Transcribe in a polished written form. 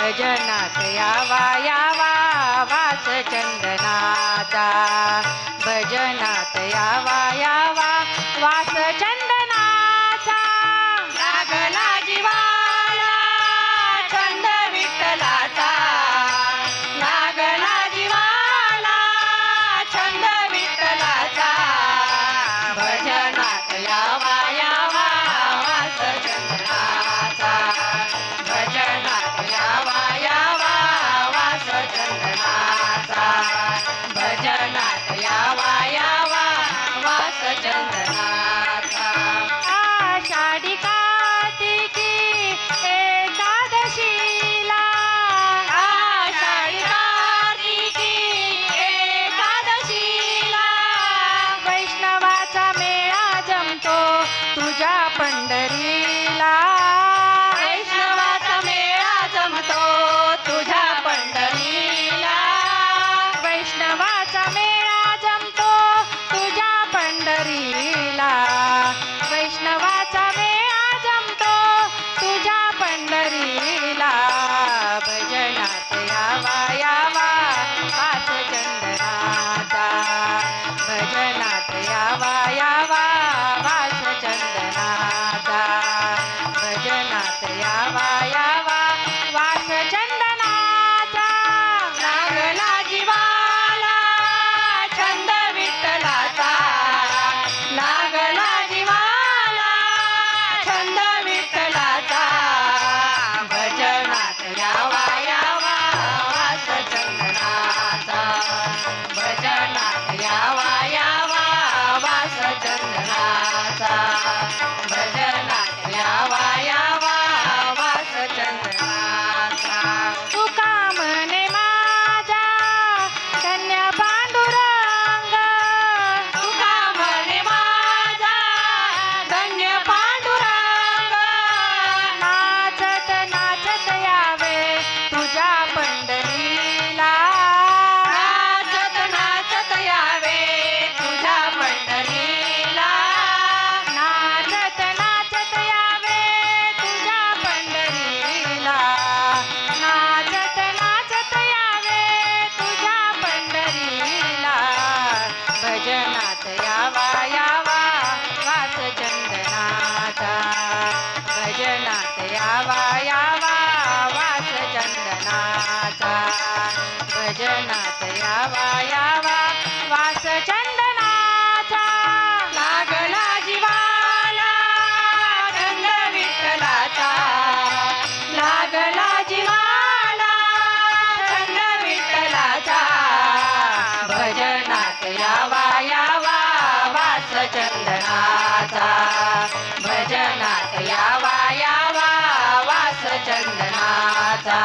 भजनात यावा यावा वास चंदनाचा भजनात यावा यावा वास चंदनाचा लागला जीवाला छंद विठ्ठलाचा लागला जीवाला छंद विठ्ठलाचा भजनात यावा यावा वास चंदनाचा भजनात यावा यावा वास चंदनाचा भजनात यावा यावा वास चंदनाचा आषाढी कार्तिकी एकादशीला आषाढी कार्तिकी एकादशीला वैष्णवाचा मेळा जमतो तुझ्या पंढरीला वैष्णवाचा मेळा जमतो तुझ्या पंढरीला वैष्णवाचा मेळा जमतो तुझ्या पंढरीला वैष्णवाचा मेळा जमतो तुझ्या पंढरीला भजनात यावा यावा वास चंदनाचा भजनात यावा यावा वास चंदनाचा भजनात यावा यावा वास चंदनाचा लागला जीवाला छंद विठ्ठलाचा लागला जीवाला छंद विठ्ठलाचा भजनात यावा यावा वास चंदनाचा भजनात यावा यावा वास चंदनाचा भजनात यावा यावा वास चंदनाचा तुका म्हणे माझा धन्य पांडुरंग तुका म्हणे माझा धन्य पांडुरंग नाचत नाचत यावे तुझ्या पंढरीला नाचत नाचत यावे तुझ्या पंढरीला नाचत नाचत यावे तुझ्या पंढरीला नाचत नाचत यावे तुझ्या पंढरीला भजनात यावा यावा वास चंदनाचा भजनात यावा यावा वास चंदनाचा भजनात यावा यावा वास चंदनाचा लागला जीवाला छंद विठ्ठलाचा लागला जीवाला छंद विठ्ठलाचा भजनात यावा यावा वास चंदनाचा भजनात यावा यावा वास चंदनाचा